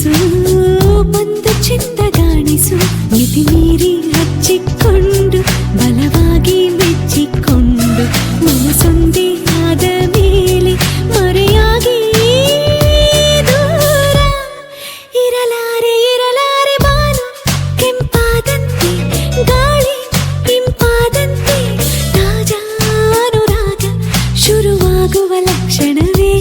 ಮನಸ್ಸು ಒಂದು ಚೆಂದಗಾಣಿಸು ಮಿತಿ ಮೀರಿ ಹಚ್ಚಿಕೊಂಡು ಬಲವಾಗಿ ಮೆಚ್ಚಿಕೊಂಡು ಮನಸೊಂದೇ ಆದ ಮೇಲೆ ಮರೆಯಾಗಿ ದೂರ ಇರಲಾರೆ ಇರಲಾರೆ ಬಾನು ಕೆಂಪಾದಂತೆ ಗಾಳಿ ಇಂಪಾದಂತೆ ತಾಜಾನುರಾಗ ಶುರುವಾಗುವ ಲಕ್ಷಣವೇ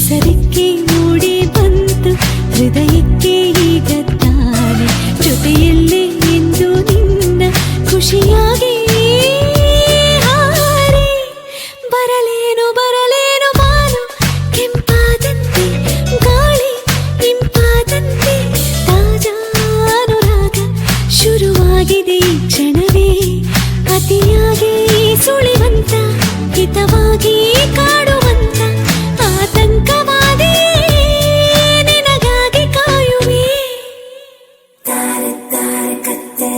ಸರಿಕೆ ಮೂಡಿ ಬಂತು ಹೃದಯಕ್ಕೆ ಈಗ ತಾನೆ ಜೊತೆಯಲ್ಲೇ ಎಂದು ನಿನ್ನ ಖುಷಿಯಾಗಿ ಹಾರಿ ಬರಲೇನು ಬರಲೇನು ಬಾನು ಕೆಂಪಾದಂತೆ ಗಾಳಿ ಇಂಪಾದಂತೆ ತಾಜಾನುರಾಗ ಶುರುವಾಗಿದೆ ಈ ಕ್ಷಣವೇ ಅತಿಯಾಗಿ ಸುಳಿವಂತ ಹಿತವಾಗಿ ಕಾಡುವಂತ ಆತಂಕವಾದಿ ನಿನಗಾಗಿ ಕಾಯುವೆ ತಾರೆ ತಾರೆ ಕತ್ತೆ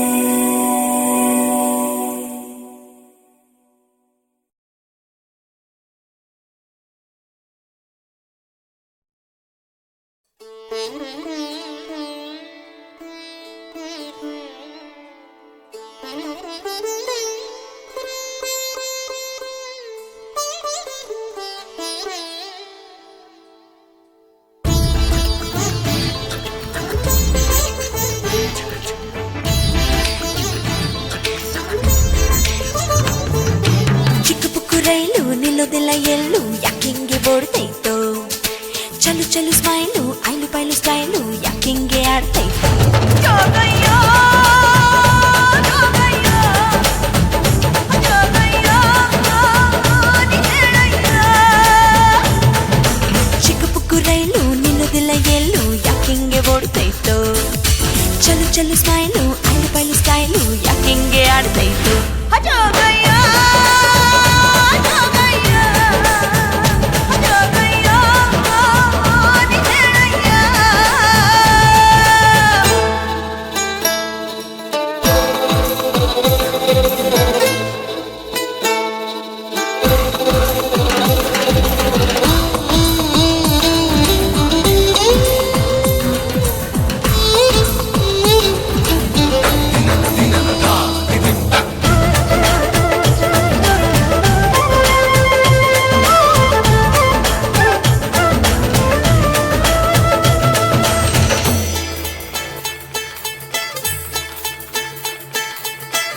ರೈಲು ನಿಲ್ಲೋದಿಲ್ಲ ಎಲ್ಲೂ ಯಾಕಿಂಗೆ ಓಡ್ತೈತೋ ಚಲು ಚಲು ಸ್ಮೈಲು ಐಲು ಪೈಲು ಸ್ಟೈಲು ಯಾಕಿಂಗೆ ಆಡ್ತೈತೋ ಚಿಕ್ಕ ಪುಕ್ಕು ರೈಲು ನಿಲ್ಲೋದಿಲ್ಲ ಎಲ್ಲೂ ಯಾಕಿಂಗೆ ಓಡ್ತೈತೋ ಚಲು ಚಲು ಸ್ಮೈಲು ಐಲು ಪೈಲು ಸ್ಟೈಲು ಯಾಕಿಂಗೆ ಆಡ್ತೈತೋ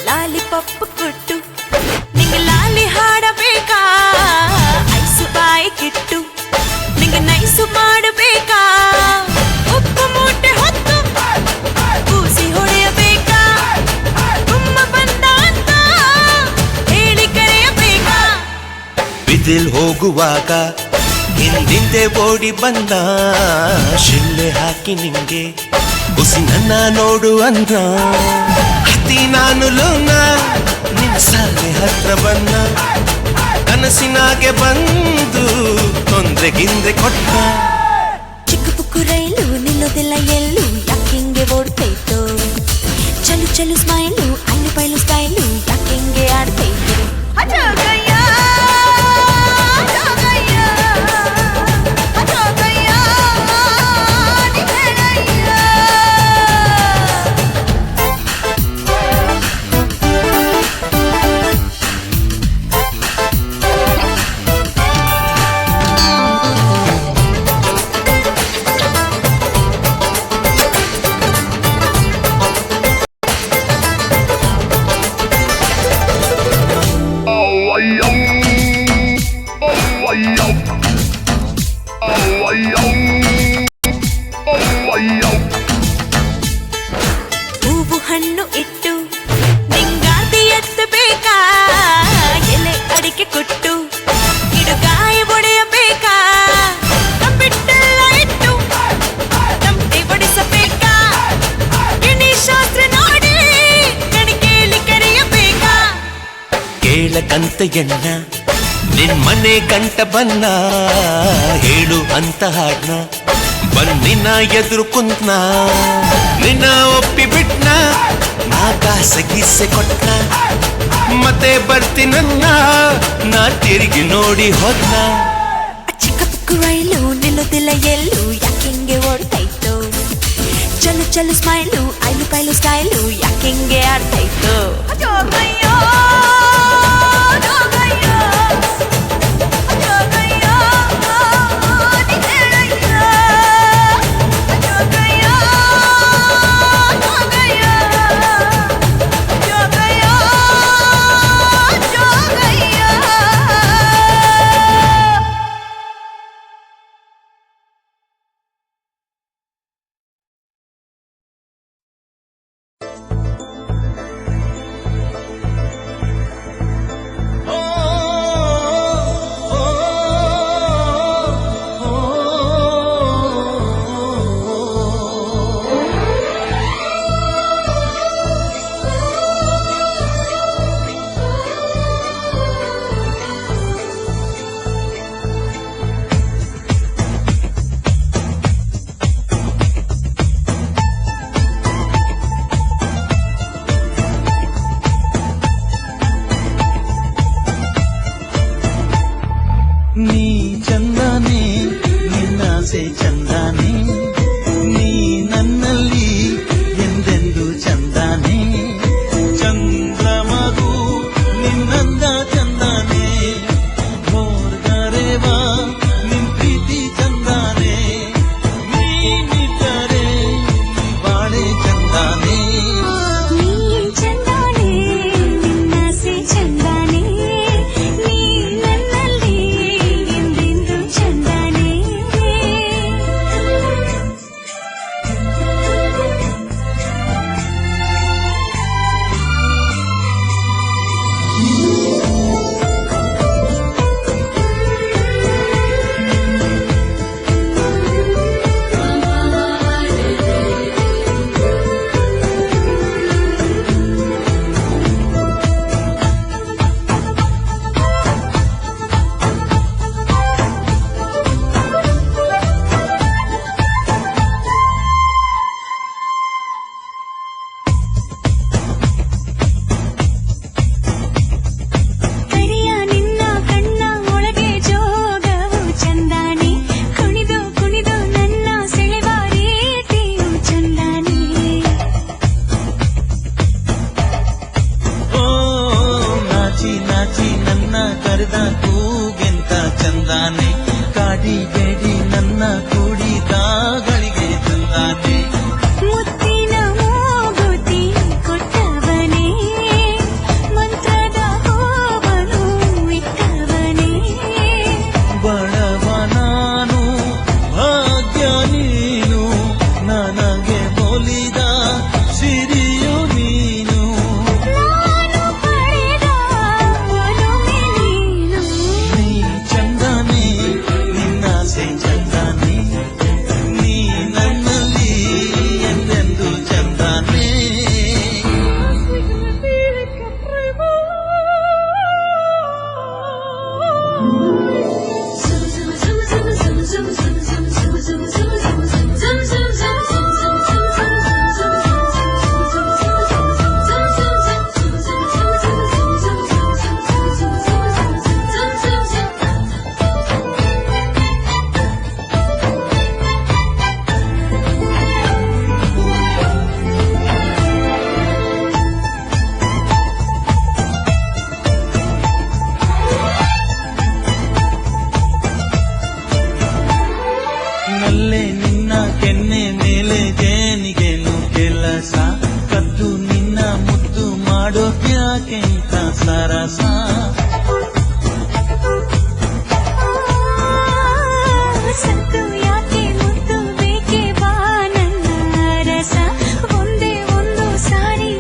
ಲಾಲಿಪಾಪ್ ಕೊಟ್ಟು ನಿಂಗೆ ಲಾಲಿ ಹಾಡಬೇಕಾ ಐಸು ಬಾಯಿ ಕಿಟ್ಟು ನಿಂಗೆ ನೈಸು ಮಾಡಬೇಕಾ ಉಪ್ಪು ಮೂಟೆ ಹೊತ್ತು ಕೂಸಿ ಹೊಡೆಯಬೇಕಾ ತುಂಬ ಬಂದ ಅಂತ ಹೇಳಿ ಕರೆಯಬೇಕಾ ಬಿದಿಲ್ ಹೋಗುವಾಗ ಹಿಂದಿಂದೆ ಓಡಿ ಬಂದ ಶಿಳ್ಳೆ ಹಾಕಿ ನಿಂಗೆ ಹುಸಿ ನನ್ನ ನೋಡು ಅಂದ ಹತ್ತಿ ನಾನು ಲೋನ ನಿನ್ನ ಸಾಲೆ ಹತ್ರ ಬನ್ನ ಕನಸಿನಾಗೆ ಬಂದು ತೊಂದರೆಗಿಂದೆ ಕೊಟ್ಟ ಚಿಕ್ಕ ಪುಕ್ಕು ರೈಲು ನಿಲ್ಲೋದಿಲ್ಲ ಎಲ್ಲೂ ಯಾಕಿಂಗೆ ಓಡ್ತೈತೋ ಚಲು ಚಲು ಸ್ಮೈಲು ಐಲು ಪೈಲು ಸ್ಟೈಲು ಯಾಕಿಂಗೆ ಆಡ್ತೈತೋ ಹಣ್ಣು ಇಟ್ಟು ನಿಂಗಾತಿ ಎತ್ತಬೇಕಾ ಎಲೆ ಅಡಿಕೆ ಕೊಟ್ಟು ಗಿಡಗಾಯಿ ಒಡೆಯಬೇಕಾ ಕಂಬಿಟ್ಟೆಲ್ಲ ಇಟ್ಟು ತಮಟೆ ಬಡಿಸಬೇಕಾ ಗಿಣಿ ಶಾಸ್ತ್ರ ನೋಡಿ ಕಣಿಕೇಲಿ ಕರೆಯಬೇಕಾ ಕೇಳಕಂತೆಯಣ್ಣ ನಿನ್ ಮನೆ ಗಂಟ ಬನ್ನ ಹೇಳು ಅಂತ ಹಾಡ್ನ ಬನ್ನಿನ ಎದುರು ಕುಂತ್ನ ನಿನ್ನ ಒಪ್ಪಿ ಬಿಟ್ನ ನಾ ಕಾಸೆ ಗೀಸೆ ಕೊಟ್ನ ಮತ್ತೆ ಬರ್ತೀನನ್ನ ನಾ ತಿರುಗಿ ನೋಡಿ ಹೋದ್ನ ಚಿಕ್ಕ ಪುಕ್ಕು ರೈಲು ನಿಲ್ಲೋದಿಲ್ಲ ಎಲ್ಲೂ ಯಾಕೆಂಗೆ ಓಡ್ತೈತೋ ಚಲು ಚಲು ಸ್ಮೈಲು ಐಲು ಪೈಲು ಸ್ಟೈಲು ಯಾಕೆಂಗೆ ಆಡ್ತೈತೋ ಜೋಗಯ್ಯೋ ಜೋಗಯ್ಯೋ ಜೋಗಯ್ಯೋ ನಿಜಳಯ್ಯೋ ಜೋಗಯ್ಯೋ ಜೋಗಯ್ಯೋ ಜೋಗಯ್ಯೋ ಜೋಗಯ್ಯೋ ನೀ ಚಂದಾನೆ ನಿನ್ನಾಸೆ ಚಂದಾನೆ ನೀ ನನ್ನಲ್ಲಿ ಎಂದೆಂದು ಚಂದಾನೆ ಚಂದ್ರಮಗು ನಿನ್ನಂದ ಚಂದಾನೆ ಮೋರ್ಗರೆವಾ ನಿನ್ ಪ್ರೀತಿ ಚಂದಾನೆ ನೀನಿದ್ದರೆ ಬಾಳೆ ಚಂದಾನೆ ನೀ ಚಂದಾನೆ ನಿನ್ನಾಸೆ ಚಂದಾನೆ ನೀ ನನ್ನಲ್ಲಿ ಎಂದೆಂದು ಚಂದಾನೆ ಕರಿಯ ನಿನ್ನ ಕಣ್ಣ ಒಳಗೆ ಜೋಗವು ಚಂದಾನೆ ಕುಣಿದು ಕುಣಿದು ನನ್ನ ಸೆಳೆವ ರೀತಿಯು ಚಂದಾನೆ ಓ ನಾಚಿ ನಾಚಿ ನನ್ನ ಕರೆದ ಕೂಗೆಂತ ಚಂದಾನೆ ಕಾಡಿ ಬೇಡಿ ನನ್ನ ಕೂಡಿದಾಗಳಿಗೆ ಚಂದಾನೆ ಮುತ್ತಿನ ಮೂಗುತಿ ಕೊಟ್ಟವನೇ ಮಂತ್ರದ ಹೋವನು ಇಟ್ಟವನೇ ಬಡವ ನಾನು ಭಾಗ್ಯ ನೀನು ನನಗೆ ಒಲಿದ ಸಿರಿಯು ನೀನು ನಾನು ಪಡೆದ ಒಲುಮೆ ನೀನು ನೀ ಚಂದಾನೆ ನಿನ್ನಾಸೆ ಚಂದಾನೆ ನೀ ನನ್ನಲ್ಲಿ ಎಂದೆಂದು ಚಂದಾನೆ ನಲ್ಲೆ ನಿನ್ನ ಕೆನ್ನೆ ಮೇಲೆ ಜೇನಿಗೆನು ಕೆಲಸ ಕದ್ದು ನಿನ್ನ ಮುದ್ದು ಮಾಡೋ ಯಾಕೆಂತ ಸರಸ ಸತ್ತು ಯಾಕೆ ಮುದ್ದು ಬೇಕೆ ಬಾ ನನ್ನ ರಸ ಒಂದೇ ಒಂದು ಸಾರಿ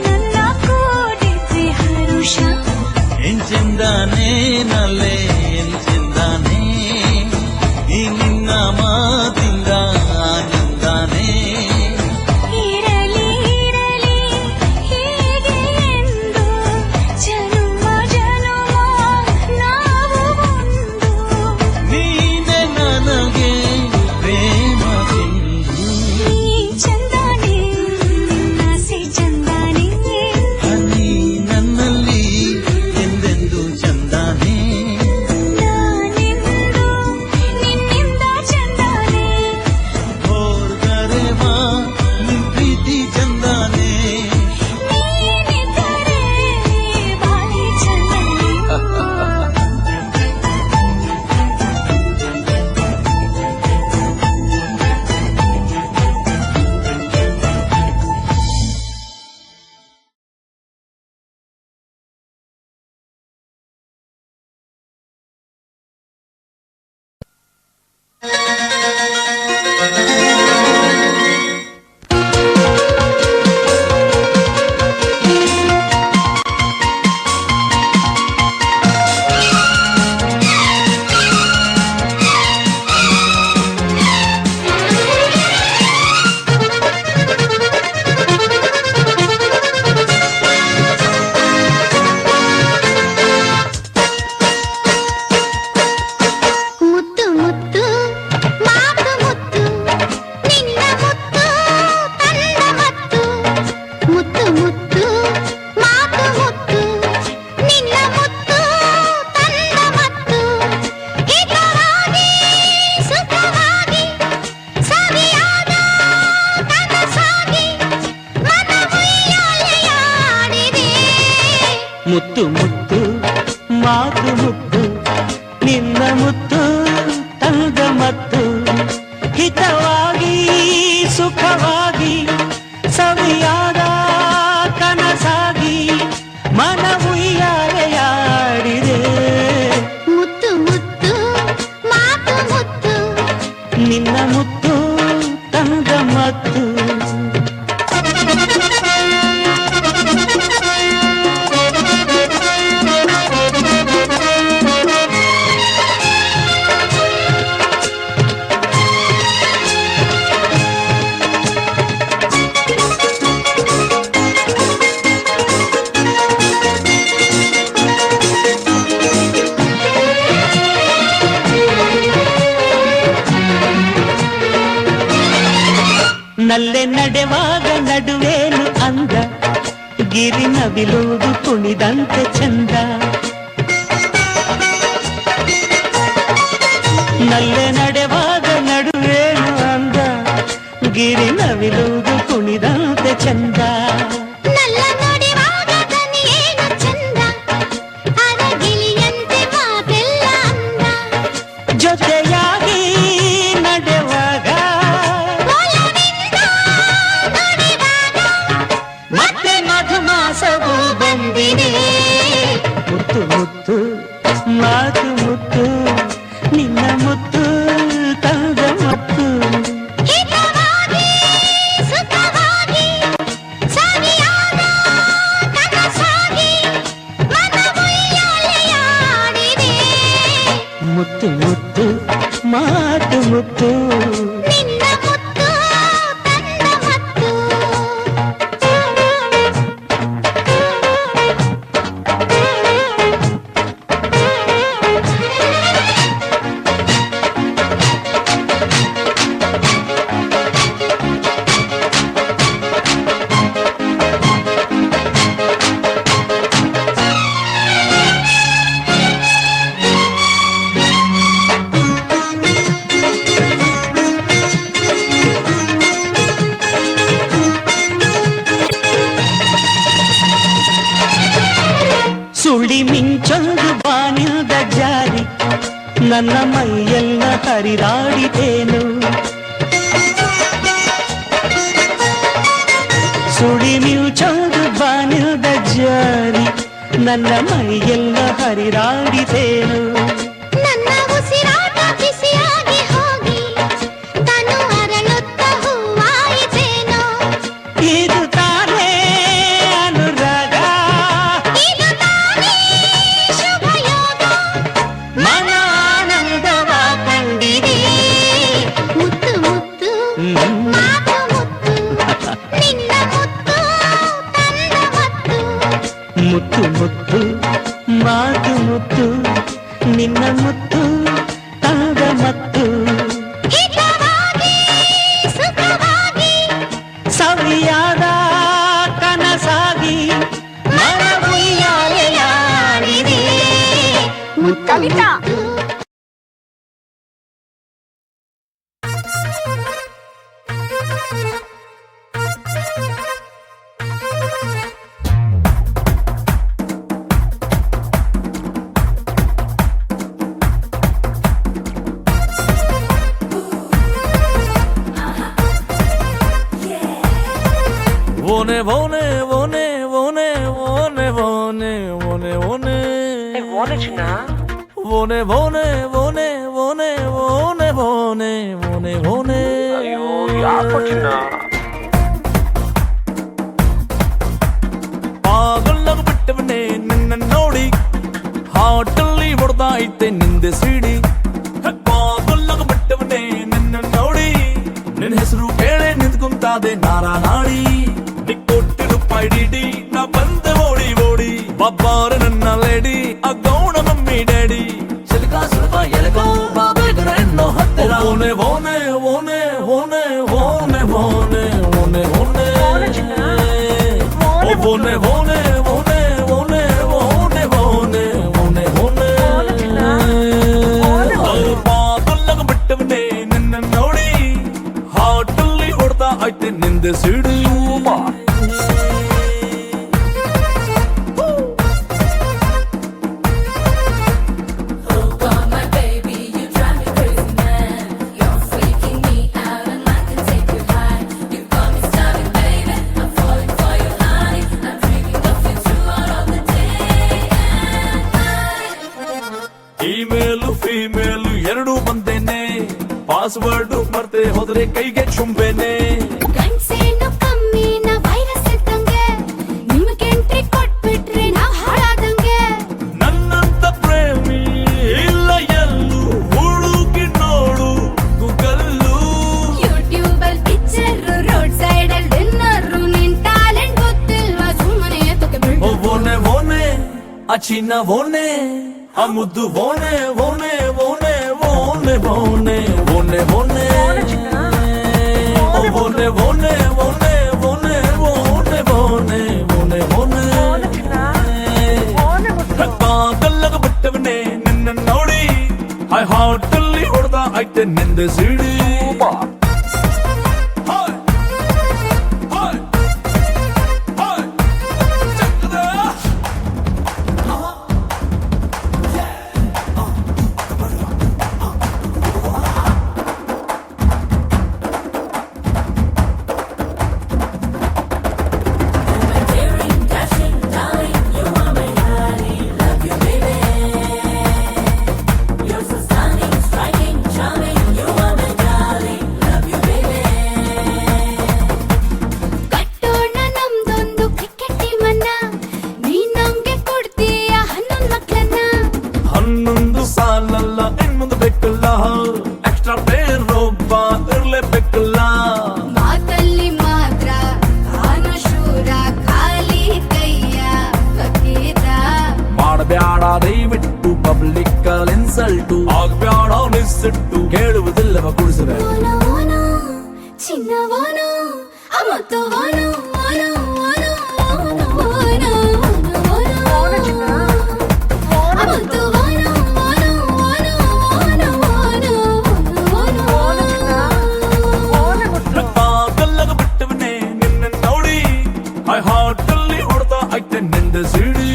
ಮುತ್ತು ಮುತ್ತು ಮಾತು ಮುತ್ತು ನಿನ್ನ ಮುತ್ತು ತಂದ ಮತ್ತು ಹಿತವಾಗಿ ಸುಖವಾಗಿ ಸವಿಯಾದ ಕನಸಾಗಿ ಮನ ಉಯ್ಯಾಲೆಯಾಡಿದೆ ಮುತ್ತು ಮುತ್ತು ಮಾತು ಮುತ್ತು ನಿನ್ನ ಮುತ್ತು ತಂದ ಮತ್ತು ನಲ್ಲೆ ನಡೆವಾಗ ನಡುವೇನು ಅಂದ ಗಿರಿ ನವಿಲುವುದು ಕುಣಿದಂತೆ ಚಂದ ನಲ್ಲೆ ನಡೆವಾಗ ನಡುವೇನು ಅಂದ ಗಿರಿ ನವಿಲುವುದು ಕುಣಿದಂತೆ ಚಂದ ನಲ್ಲ ನುಡಿವಾಗ ದನಿಯೇನು ಚಂದ ಅರಗಿಲಿಯಂತೆ ಮಾತೆಲ್ಲ ಅಂದ ಜೊತೆಯಾಗಿ ನಡೆವಾಗ ಒಲವಿಂದ ನುಡಿವಾಗ ಮತ್ತೆ ಮಧುಮಾಸವು ಬಂದಿದೆ ಮುತ್ತು ಮುತ್ತು ಮಾತು ಮುತ್ತು ನಿನ್ನ ಮುತ್ತು ತಂದ ಮುತ್ತು ಹಿತವಾಗಿ ಸುಖವಾಗಿ ಸವಿಯಾದ ಕನಸಾಗಿ ಮನ ಉಯ್ಯಾಲೆಯಾಡಿದೆ ಮುತ್ತು ಮುತ್ತು ಮಾತು ಮುತ್ತು ನಿನ್ನ ಮುತ್ತು ತಂದ ಮತ್ತು ಸುಳಿ ಮಿಂಚೊಂದು ಬಾನಿಲ್ದ ಜಾರಿ ನನ್ನ ಮೈಯೆಲ್ಲ ಹರಿದಾಡಿತೇನು ಸುಳಿ ಮಿಂಚೊಂದು ಬಾನಿಲ್ದ ಜಾರಿ ನನ್ನ ಮೈಯೆಲ್ಲ ಹರಿದಾಡಿತೇನು ನನ್ನ ಉಸಿರಾಟ ಬಿಸಿಯಾಗಿ ಹೋಗಿ ತನು ಅರಳುತ್ತ ಹೂವಾಯಿತೇನೋ ಇದು ತಾನೇ ಅನುರಾಗ ಇದು ತಾನೇ ಶುಭ ಯೋಗ ಮನ ಆನಂದವ ಕಂಡಿದೆ ಮುತ್ತು ಮುತ್ತು ಮಾತು ಮುತ್ತು ನಿನ್ನ ಮುತ್ತು ತಂದ ಮತ್ತು ಮುತ್ತು ಮುತ್ತು ಮಾತು ಮುತ್ತು ನಿನ್ನ ಮುತ್ತು ತಂದ ಮತ್ತು ಹಿತವಾಗಿ ಸುಖವಾಗಿ ಸವಿಯಾದ ಕನಸಾಗಿ ಮನ ಉಯ್ಯಾಲೆಯಾಡಿದೆ Kavita Vone, vone, vone, vone, vone, vone, vone, vone. Vone ಚಿನ್ನ Vone, vone, vone, vone, vone, vone, vone, vone. ಅಯ್ಯೋ ಯಾಕೋ ಚಿನ್ನ ಪಾಗಲ್ಲಾಗ ಬಿಟ್ಟವನೇ ನಿನ್ನ ನೋಡಿ ಹಾಟಲ್ಲಿ ಹೊಡೆದ ಐತೆ ನಿಂದೆ ಸಿಡಿ ಪಾಗಲ್ಲಾಗ ಬಿಟ್ಟವನೇ ನಿನ್ನ ನೋಡಿ ನಿನ್ನ ಹೆಸರು ಕೇಳೆ ನಿಂತ್ಕೊಂತಾದೆ ನಾರಾ ನಾಡಿ ನಿಕ್ಕೊಟ್ಟಿ ರೂಪಾಯಿ ಡಿಡಿ ನಾ ಬಂದೆ ಓಡಿ ಓಡಿ ಬಬ್ಬಾರ ನನ್ನ ಲೇಡಿ ಆ ಗೌಣ ಮಮ್ಮಿ ಡ್ಯಾಡಿ ಸಿಲ್ಕಾ ಸುಲಭ ಎಲೆಗೋ ಬಾಬೇಗರ ಎನ್ನೋ ಹತ್ತಿರ ಓನೆ ಓನೆ ಓನೆ ಓನೆ ಓನೆ ಓನೆ ಓನೆ ಓನೆ Vone ಚಿನ್ನ ಓ ಓನೆ ಓನೆ ಓನೆ ಓನೆ ಓನೆ ಓನೆ ಓನೆ ಓನೆ Vone ಚಿನ್ನ Vone ಪಾಗಲ್ಲಾಗ ಬಿಟ್ಟವನೇ ನಿನ್ನ ನೋಡಿ ಹಾಟಲ್ಲಿ ಹೊಡೆದ ಐತೆ ನಿಂದೆ ಸಿಡಿ ಪಾಸ್ವರ್ಡ್ ಮರ್ತೆ ಹೋದ್ರೆ ಕೈಗೆ ಚುಂಬೆನೆ ಗಂಡ್ಸೇನು ಕಮ್ಮಿನ ವೈರಸ್ ಇದ್ದಂಗೆ ನಿಮ್ಗೆ ಎಂಟ್ರಿ ಕೊಟ್ಬಿಟ್ರೆ ನಾವ್ ಹಾಳಾದಂಗೆ. ನನ್ನಂತ ಪ್ರೇಮಿ ಇಲ್ಲ ಎಲ್ಲೂ ಹುಡುಕಿ ನೋಡು ಗೂಗಲ್ಲು. ಯೂಟ್ಯೂಬ್ ಅಲ್ಲಿ ಪಿಕ್ಚರ್, ರೋಡ್ ಸೈಡ್ ಅಲ್ಲಿ ಡಿನ್ನರ್, ನಿನ್ ಟ್ಯಾಲೆಂಟ್ ಗೊತ್ತಿಲ್ವಾ ಸುಮ್ಮನೆ ಎತ್ತಕ್ಕೆ ಬಿಡು. ಓನೆ ಓನೆ ಆ ಚಿನ್ನ ಓನೆ ಆ ಮುದ್ದು ಓನೆ ಓನೆ ಓನೆ ಓನೆ ಓನೆ ಓನೆ ಓನೆ ಓನೆ ಓನೆ ಓನೆ ಓನೆ ಓನೆ ಓನೆ ಓನೆ ಓನೆ ಕಲ್ಲಗ ಬಿಟ್ಟವನೇ ನಿನ್ನ ನೋಡಿ ಐ ಹಾರ್ಟ್ ಅಲ್ಲಿ ಹೊಡೆದ ಐತೆ ನಿಂದೆ ಸಿಡಿ. ಕಟ್ಟೋಣ ನಮ್ದೊಂದು ಕ್ರಿಕೆಟ್ ಟೀಮ್ ಅನ್ನ, ನೀನ್ ನಮ್ಗೆ ಕೊಡ್ತೀಯ 11 ಮಕ್ಳನ್ನ. 11 ಸಾಲಲ್ಲ ಇನ್ನೊಂದು ಬೇಕಲ್ಲ, ಎಕ್ಸ್ಟ್ರಾ ಪ್ಲೇಯರ್ ಒಬ್ಬ ಇರ್ಲೇಬೇಕಲ್ಲ. ಮಾತಲ್ಲಿ ಮಾತ್ರ ಅನುಶೂರ, ಖಾಲಿ ಕೈಯ ಫಕೀರ. ಮಾಡಬ್ಯಾಡ ದಯವಿಟ್ಟು ಪಬ್ಲಿಕ್ ಅಲ್ಲಿ ಇನ್ಸಲ್ಟು, ಆಗ್ಬ್ಯಾಡ ನಿಸ್ಸಿಟ್ಟು ಕೇಳುವುದಿಲ್ಲವ ಗುಡಿಸದೆ. ಓನೋ ಓನೋ ಚಿನ್ನವೋನೋ ಅಮತ್ತು ಓನೋ ಓನೋ ಓನೋ ಓನೋ ಓನೋ ಓನೋ ಅಮತ್ತು ಓನೋ ಓನೋ ಓನೋ ಓನೋ ಓನೋ ಓನೋ. ಕಲ್ಲಗ ಬಿಟ್ಟವನೇ ನಿನ್ನ ನೋಡಿ ಐ ಹಾರ್ಟ್ ಅಲ್ಲಿ ಹೊಡೆದ ಐತೆ ನಿಂದ ಸಿಡಿ.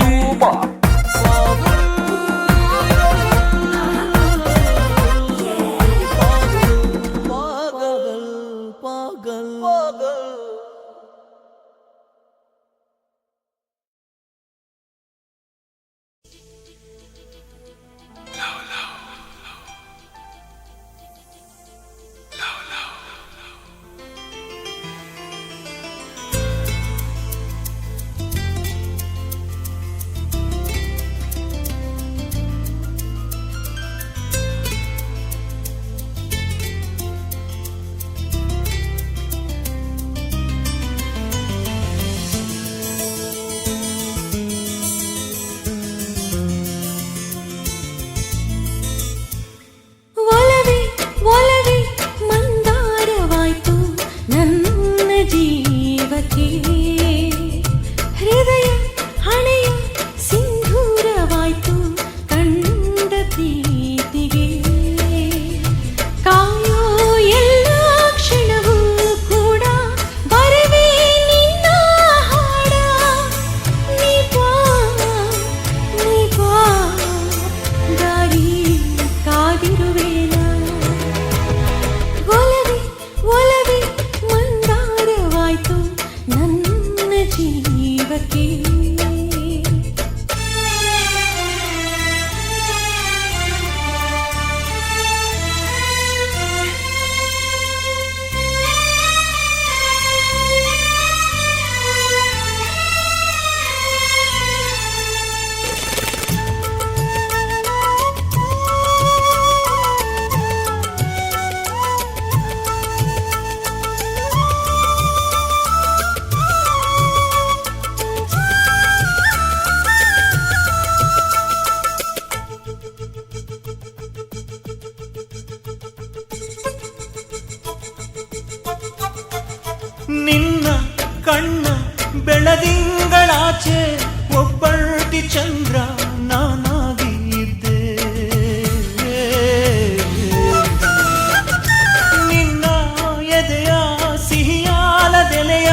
ಒಲವೇ ಒಲವೇ ಮಂದಾರವಾಯ್ತು ನನ್ನ ಜೀವಕ್ಕೆ, ಹೃದಯ ಹಣೆಯ ಸಿಂಧೂರವಾಯ್ತು ಕಂಡ ಪ್ರೀತಿಗೆ. ಕಾಯೋ ಎಲ್ಲ ಕ್ಷಣವೂ ಕೂಡ ಬರವೇ ನಿನ್ನ ಹಾಡ, ನೀ ಬಾ ದಾರಿ ಕಾದಿರುವೇನ. ಒಲವೇ ಒಲವೇ ಮಂದಾರವಾಯ್ತು ನನ್ನ ಜೀವಕ್ಕೆ. ನಿನ್ನ ಕಣ್ಣ ಬೆಳದಿಂಗಳಾಚೆ ಒಬ್ಬಳ್ತಿ ಚಂದ್ರ ನಾನಾಗಿದ್ದೆ. ನಿನ್ನ ಎದೆಯ ಸಿಹಿಯಾಲದೆಲೆಯ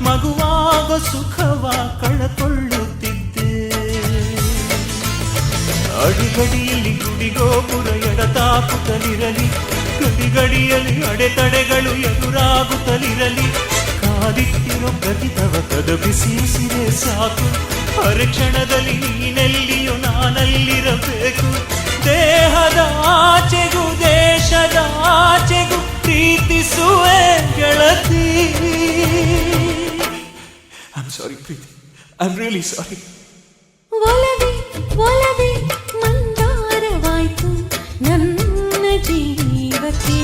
ಮಗುವಾಗೋ ಸುಖವ ಕಳಕೊಳ್ಳುತ್ತಿದ್ದೆ. ಅಡಿಗಡಿಯಲ್ಲಿ ಗುಡಿಗೋಪುರ ಎಡತಾಕುತ್ತಲಿರಲಿ, ಗಡಿಗಡಿಯಲ್ಲಿ ಅಡೆತಡೆಗಳು ಎದುರಾಗುತ್ತಲಿರಲಿ. ಕಾದಿಟ್ಟಿರೋ ಪ್ರತಿ ತವಕದ ಬಿಸಿಸಿರೆ ಸಾಕು, ಪರೀಕ್ಷಣದಲ್ಲಿ ನೀನೆಲ್ಲಿಯೋ ನಾನಲ್ಲಿರಬೇಕು. ದೇಹದ ಆಚೆಗೂ ದೇಶದ ಆಚೆ ಗೆಳತಿ. I'm sorry, Preethi. I'm really sorry. ಒಲವೇ ಒಲವೇ ಮಂದಾರವಾಯ್ತು ನನ್ನ ಜೀವಕ್ಕೆ.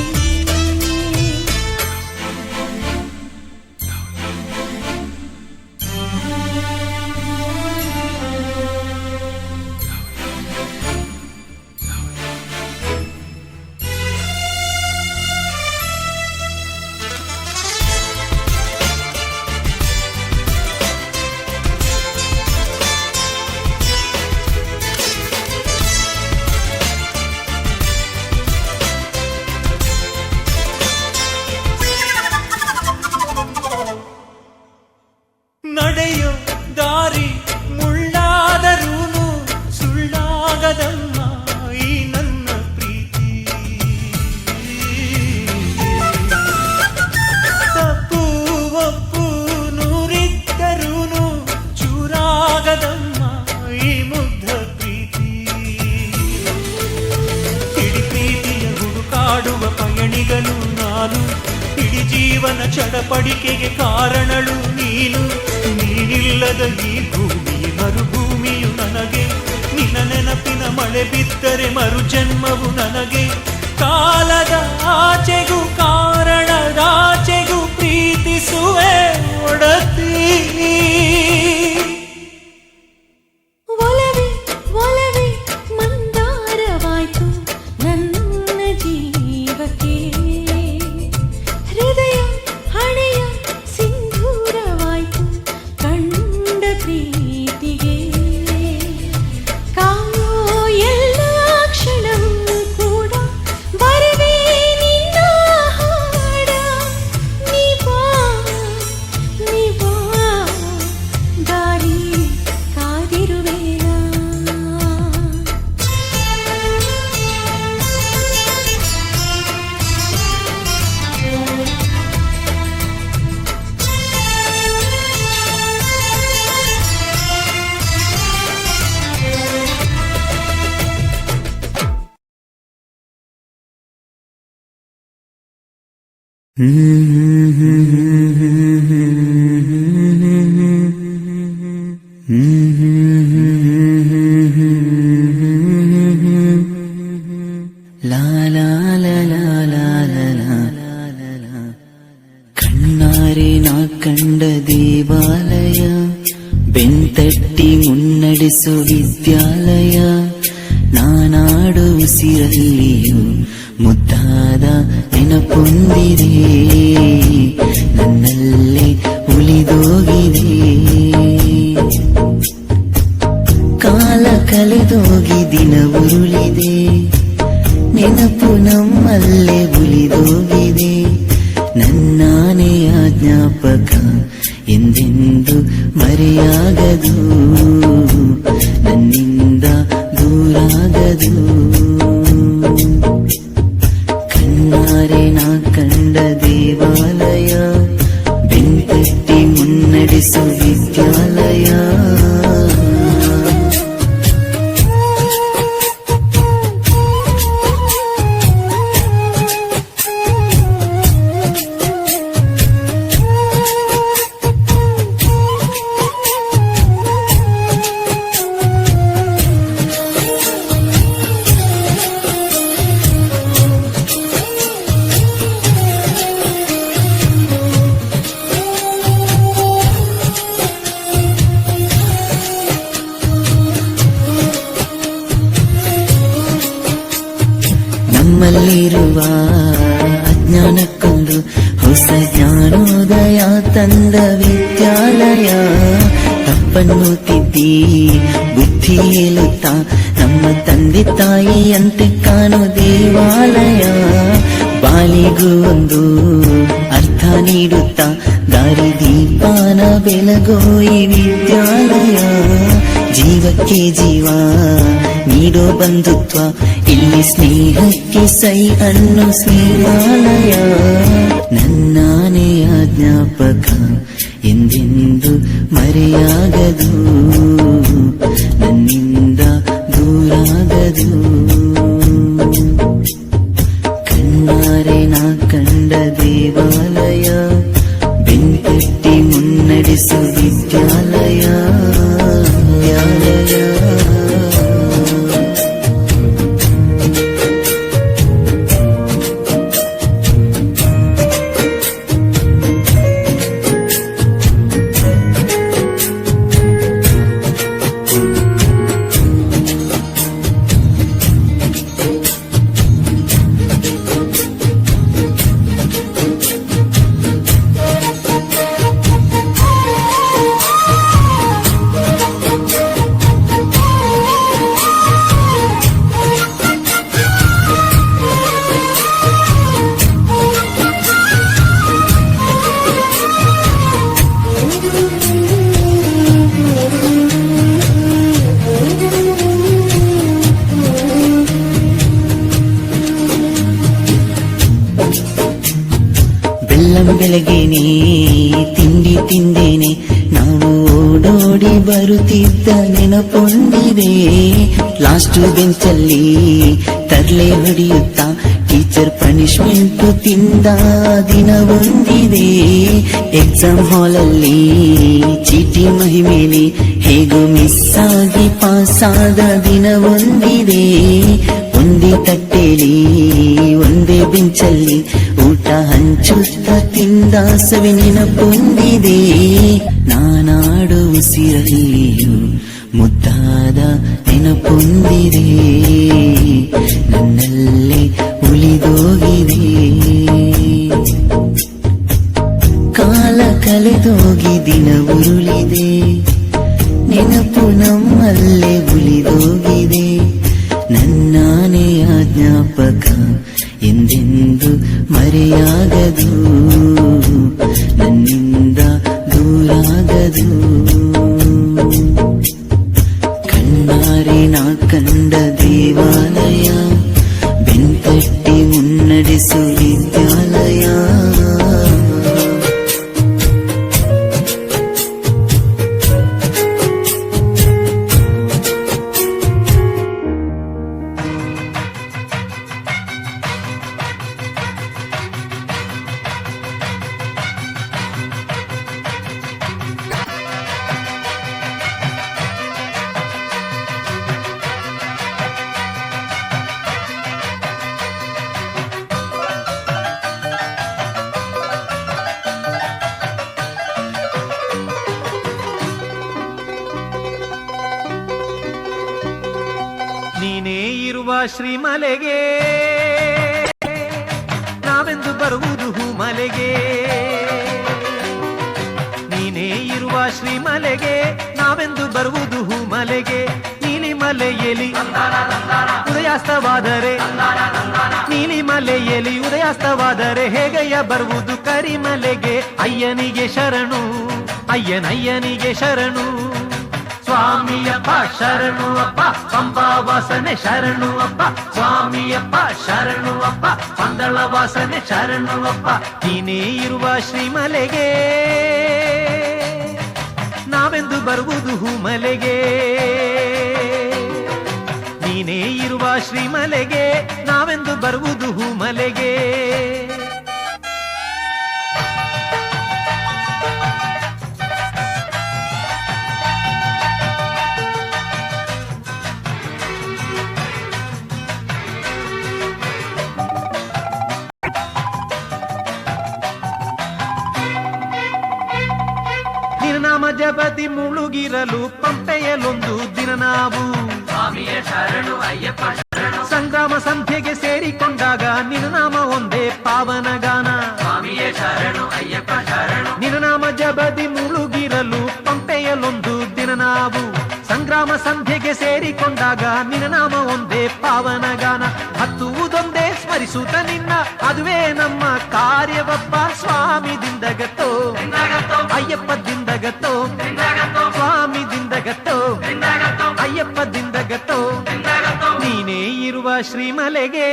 ನಡೆಯೋ ದಾರಿ ಮುಳ್ಳಾದರೂನು ಸುಳ್ಳಾಗದಮ್ಮ ಈ ನನ್ನ ಪ್ರೀತಿ. ತಪ್ಪು ಒಪ್ಪು ನೂರಿದ್ದರೂನು ಚೂರಾಗದಮ್ಮ ಈ ಮುಗ್ಧ ಪ್ರೀತಿ. ಇಡೀ ಪ್ರೀತಿಯ ಹುಡುಕಾಡುವ ಪಯಣಿಗನು ನಾನು, ಇಡೀ ಜೀವನ ಚಡಪಡಿಕೆಗೆ ಕಾರಣಳು ನೀನು. ನೀನಿಲ್ಲದ ಈ ಭೂಮಿ ಮರುಭೂಮಿಯು ನನಗೆ, ನಿನ್ನ ನೆನಪಿನ ಮಳೆ ಬಿದ್ದರೆ ಮರು ಜನ್ಮವು ನನಗೆ. ಕಾಲದ ಆಚೆಗೂ ಕಾರಣದಾಚೆಗೂ ಪ್ರೀತಿಸುವೆ ಒಡತಿ. ಒಲವೇ ಒಲವೇ ಮಂದಾರವಾಯ್ತು ನನ್ನ ಜೀವಕ್ಕೆ. ಹೃದಯ ಹಣೆಯ ಸಿಂಧೂರವಾಯ್ತು ಕಂಡ ಪ್ರೀತಿಗೆ. ಕಾಯೋ ಎಲ್ಲ ಕ್ಷಣವೂ ಕೂಡ ಬರುವೆ ನಿನ್ನ ಹಾಡ. ನೀ ಬಾ ದಾರಿ ಕಾದಿರುವೆನಾ. ಲಾ ಲಾ ಲಾ ಲಾ ಲಾ ಲಾ ಲಾ. ಕಣ್ಣಾರೆ ನಾ ಕಂಡ ದೇವಾಲಯ, ಬೆಂತಟ್ಟಿ ಮುನ್ನಡೆಸೋ ವಿದ್ಯಾಲಯ. ನಾನಾಡು ಉಸಿರಲ್ಲಿಯೂ ಮುದ್ದಾದ ನೆನಪೊಂದಿದೆ, ನನ್ನಲ್ಲೇ ಉಳಿದೋಗಿದೆ. ಕಾಲ ಕಳೆದೋಗಿ ದಿನ ಉರುಳಿದೆ, ನೆನಪು ನಮ್ಮಲ್ಲೇ ಉಳಿದೋಗಿದೆ. ನನ್ನಾನೆಯ ಜ್ಞಾಪಕ ಎಂದೆಂದು ಮರೆಯಾಗದು, ನನ್ನಿಂದ ದೂರಾಗದು. ಕಣ್ಣಾರೆ ನಾ ಕಂಡ ದೇವಾಲಯ, ಬೆಂತಟ್ಟಿ ಮುನ್ನಡೆಸೋ ವಿದ್ಯಾಲಯ. ನಮ್ಮಲ್ಲಿರುವ ಅಜ್ಞಾನಕ್ಕೊಂದು ಹೊಸ ಜ್ಞಾನೋದಯ ತಂದ ವಿದ್ಯಾಲಯ. ತಪ್ಪನ್ನು ತಿದ್ದಿ ಬುದ್ಧಿ ಹೇಳುತ್ತಾ ನಮ್ಮ ತಂದೆ ತಾಯಿಯಂತೆ ಕಾಣೋ ದೇವಾಲಯ. ಬಾಲಿಗೂ ಒಂದು ಅರ್ಥ ನೀಡುತ್ತಾ ದಾರಿ ದೀಪಾನ ಬೆಳಗೋ ಈ ವಿದ್ಯಾಲಯ. ಜೀವಕ್ಕೆ ಜೀವ ನೀಡೋ ಬಂಧುತ್ವ, ಇಲ್ಲಿ ಸ್ನೇಹಕ್ಕೆ ಸೈ ಅನ್ನೋ ಸ್ನೇಹಾಲಯ. ನನ್ನಾನೆಯ ಜ್ಞಾಪಕ ಎಂದೆಂದು ಮರೆಯಾಗದು, ನನ್ನಿಂದ ದೂರಾಗದು. ಕಣ್ಣಾರೆ ನಾ ಕಂಡ ದೇವಾಲಯ, ಬೆಳಗ್ಗೆನೆ ತಿಂಡಿ ತಿಂದೇನೆ ನಾವು ಓಡೋಡಿ ಬರುತ್ತಿದ್ದ ನೆನಪೊಂದಿದೆ ಲಾಸ್ಟ್ ಬೆಂಚಲ್ಲಿ ತರ್ಲೆ ಹೊಡೆಯುತ್ತಾ ಟೀಚರ್ ಪನಿಷ್ಮೆಂಟ್ ತಿಂದ ದಿನ ಒಂದಿದೆ ಎಕ್ಸಾಮ್ ಹಾಲಲ್ಲಿ ಚೀಟಿ ಮಹಿಮೇನೆ ಹೇಗೋ ಮಿಸ್ ಆಗಿ ಪಾಸ್ ಆದ ದಿನ ಒಂದಿದೆ ಒಂದೇ ತಟ್ಟೆಲಿ ಒಂದೇ ಬೆಂಚಲ್ಲಿ ಊಟ ಹಂಚುತ್ತ ತಿಂದ ಸವಿ ನೆನಪೊಂದಿದೆ ನಾನಾಡು ಉಸಿರಲ್ಲಿಯೂ ಮುದ್ದಾದ ನೆನಪೊಂದಿದೆ ನನ್ನಲ್ಲೇ ಉಳಿದೋಗಿದೆ ಕಾಲ ಕಳೆದೋಗಿ ದಿನ ಉರುಳಿದೆ ನೆನಪು ನಮ್ಮಲ್ಲೇ ಉಳಿದೋಗಿದೆ ನನ್ನಾನೆಯ ಜ್ಞಾಪಕ ಎಂದೆಂದು ಮರೆಯಾಗದು ನನ್ನಿಂದ ದೂರಾಗದು ಕಣ್ಣಾರೆ ನಾ ಕಂಡ ದೇವಾಲಯ ಬೆಂತಟ್ಟಿ ಮುನ್ನಡೆಸು ವಿದ್ಯಾಲಯ ನೀನೇ ಇರುವ ಶ್ರೀಮಲೆಗೆ ನಾವೆಂದು ಬರುವುದು ಹೂಮಲೆಗೆ ನೀನೇ ಇರುವ ಶ್ರೀಮಲೆಗೆ ನಾವೆಂದು ಬರುವುದು ಹೂಮಲೆಗೆ ನೀಲಿ ಮಲೆಯಲ್ಲಿ ಉದಯಾಸ್ತವಾದರೆ ನೀಲಿ ಮಲೆಯಲ್ಲಿ ಉದಯಾಸ್ತವಾದರೆ ಹೇಗಯ್ಯ ಬರುವುದು ಕರಿಮಲೆಗೆ ಅಯ್ಯನಿಗೆ ಶರಣು ಅಯ್ಯನಯ್ಯನಿಗೆ ಶರಣು ಸ್ವಾಮಿಯಪ್ಪ ಶರಣು ಅಪ್ಪ ಪಂಬಾ ವಾಸನೆ ಶರಣು ಅಪ್ಪ ಸ್ವಾಮಿಯಪ್ಪ ಶರಣು ಅಪ್ಪ ಪಂದಳ ವಾಸನೆ ಶರಣು ಅಪ್ಪ ನೀನೇ ಇರುವ ಶ್ರೀಮಲೆಗೆ ನಾವೆಂದು ಬರುವುದು ಹೂಮಲೆಗೆ ನೀನೇ ಇರುವ ಶ್ರೀಮಲೆಗೆ ನಾವೆಂದು ಬರುವುದು ಹೂಮಲೆಗೆ ನಾಮ ಜಪತಿ ಮುಳುಗಿರಲು ಪಂಪೆಯಲೊಂದು ದಿನ ನಾವು ಸಂಗ್ರಾಮ ಸಂಧ್ಯೆಗೆ ಸೇರಿಕೊಂಡಾಗ ನಿನ್ನನಾಮ ಒಂದೇ ಪಾವನ ಗಾನ ನಿನ್ನನಾಮ ಜಪತಿ ಮುಳುಗಿರಲು ಪಂಪೆಯಲೊಂದು ದಿನ ನಾವು ಸಂಗ್ರಾಮ ಸಂಧ್ಯೆಗೆ ಸೇರಿಕೊಂಡಾಗ ನಿನ್ನನಾಮ ಒಂದೇ ಪಾವನ ಗಾನ ಹತ್ತುವುದೊಂದೇ ಸ್ಮರಿಸುತ್ತ ನಿನ್ನ ಅದುವೇ ನಮ್ಮ ಕಾರ್ಯವಪ್ಪ ಸ್ವಾಮಿ ದಿಂದಗತ್ತೋ ಅಯ್ಯಪ್ಪ ದಿಂದಗತ್ತೋ ಸ್ವಾಮಿ ದಿಂದಗತ್ತೋ ಅಯ್ಯಪ್ಪ ದಿಂದಗತ್ತೋ ನೀನೇ ಇರುವ ಶ್ರೀಮಲೆಗೆ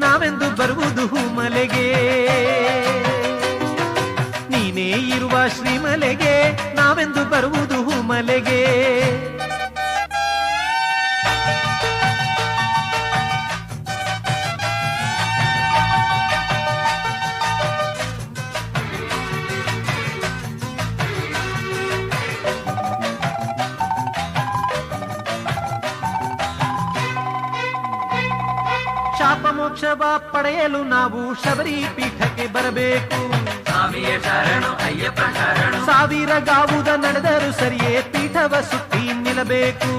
ನಾವೆಂದು ಬರುವುದು ಹೂಮಲೆಗೆ ನೀನೇ ಇರುವ ಶ್ರೀಮಲೆಗೆ ನಾವೆಂದು ಬರುವುದು ಹೂಮಲೆಗೆ ಶಾಪ ಮೋಕ್ಷವ ಪಡೆಯಲು ನಾವು ಶಬರಿ ಪೀಠಕ್ಕೆ ಬರಬೇಕು ಸಾವಿರ ಗಾವುದ ನಡೆದರೂ ಸರಿಯೇ ಪೀಠವ ಸುತ್ತಿ ನಿಲ್ಲಬೇಕು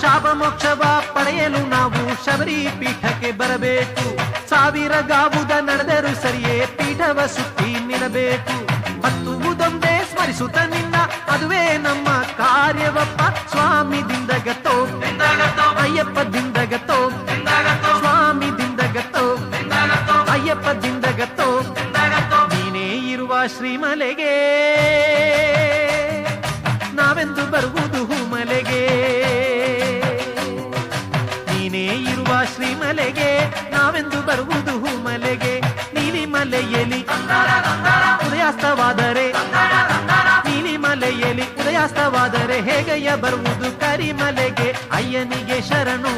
ಶಾಪ ಮೋಕ್ಷವ ಪಡೆಯಲು ನಾವು ಶಬರಿ ಪೀಠಕ್ಕೆ ಬರಬೇಕು ಸಾವಿರ ಗಾವುದ ನಡೆದರೂ ಸರಿಯೇ ಪೀಠವ ಸುತ್ತಿ ನಿಲ್ಲಬೇಕು ಹತ್ತುವುದೊಂದೇ ಸ್ಮರಿಸುತ್ತ ನಿನ್ನ ಅದುವೇ ನಮ್ಮ ಕಾರ್ಯವಪ್ಪ ಸ್ವಾಮಿ ದಿಂದಗತ್ತೋ ಅಯ್ಯಪ್ಪ ದಿಂದಗತ್ತೋ ಸ್ವಾಮಿ ದಿಂದಗತ್ತೋ ಅಯ್ಯಪ್ಪ ದಿಂದಗತ್ತೋ ನೀನೇ ಇರುವ ಶ್ರೀಮಲೆಗೆ ನಾವೆಂದು ಬರುವುದು ಹೂಮಲೆಗೆ ನೀನೇ ಇರುವ ಶ್ರೀಮಲೆಗೆ ನಾವೆಂದು ಬರುವುದು ಹೂಮಲೆಗೆ ನೀಲಿ ಮಲೆಯಲ್ಲಿ ಉದಯಾಸ್ತವಾದರೆ ನೀಲಿ ಮಲೆಯಲ್ಲಿ ಉದಯಾಸ್ತವಾದರೆ ಹೇಗಯ್ಯ ಬರುವುದು ಕರಿಮಲೆಗೆ ಅಯ್ಯನಿಗೆ ಶರಣು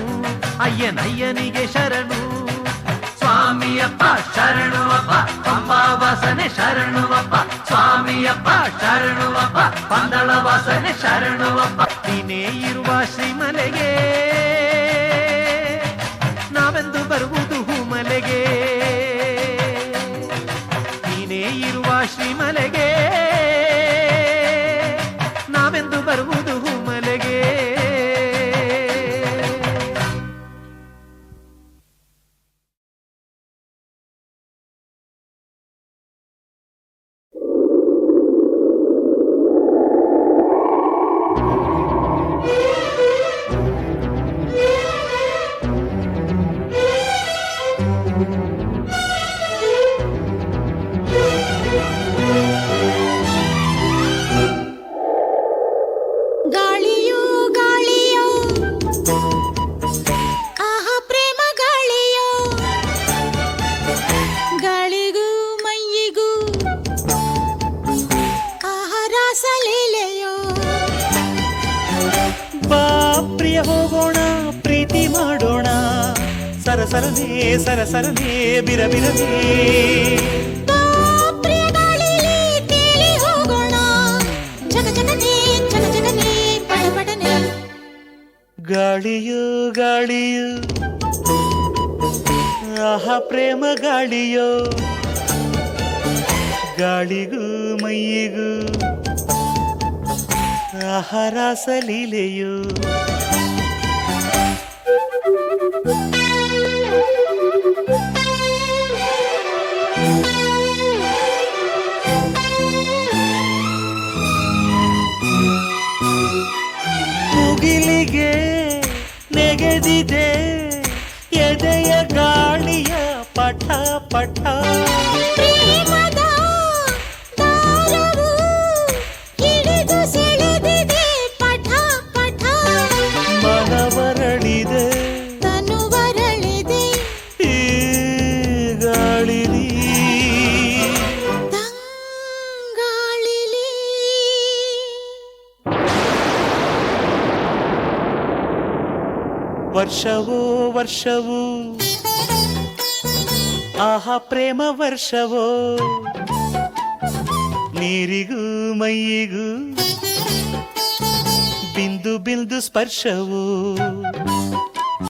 ಅಯ್ಯನಿಗೆ ಶರಣು ಸ್ವಾಮಿಯಪ್ಪ ಶರಣುವಪ್ಪ ಪಂಬಾ ವಾಸನೆ ಶರಣುವಪ್ಪ ಸ್ವಾಮಿಯಪ್ಪ ಶರಣುವಪ್ಪ ಪಂದಳ ವಾಸನೆ ಶರಣುವಪ್ಪ ನೀನೇ ಇರುವ ಶ್ರೀಮಲೆಗೆ ನಾವೆಂದು ಬರುವುದು ಹೂಮಲೆಗೆ ನೀನೇ ಇರುವ ಶ್ರೀಮಲೆಗೆ ನಾವೆಂದು ಬರುವುದು ಹೂಮಲೆಗೆ ಗಾಳಿಯೋ ಗಾಳಿಯೋ ಆಹಾ ಪ್ರೇಮ ಗಾಳಿಯೋ ಗಾಳಿಗೂ ಮೈಯಿಗೂ ಆಹಾ ರಾಸಲೀಲೆಯೋ ಬಾ ಪ್ರಿಯ ಹೋಗೋಣ ಪ್ರೀತಿ ಮಾಡೋಣ ಸರಸರನೆ ಸರಸರನೆ ಬಿರಬಿರನೆ ಬಾ ಪ್ರಿಯ ಗಾಳಿಲಿ ತೇಲಿ ಹೋಗೋಣ ಜಗ ಜಗನೇ ಜಗ ಜಗನೇ ಪಡಪಡನೆ ಗಾಳಿಯೋ ಗಾಳಿಯೋ ಆಹಾ ಪ್ರೇಮ ಗಾಳಿಯೋ ಗಾಳಿಗೂ ಮೈಯಿಗೂ ಆಹಾ ರಾಸಲೀಲೆಯೋ ಮುಗಿಲಿಗೆ ನೆಗೆದಿದೆ ಎದೆಯ ಗಾಳಿಯ ಪಠ ಪಠ ಪ್ರೇಮದ ದಾರವು ಹಿಡಿದು ಸೆಳೆದಿದೆ ಪಠ ಪಠ ಮನವರಳಿದೆ ತನುವರಳಿದೆ ಈ ಗಾಳಿಲಿ ತಂಗಾಳಿಲಿ ವರ್ಷವೋ ವರ್ಷವೂ ಆಹಾ ಪ್ರೇಮ ವರ್ಷವೋ ನೀರಿಗೂ ಮೈಯಿಗೂ ಬಿಂದು ಬಿಂದು ಸ್ಪರ್ಶವೋ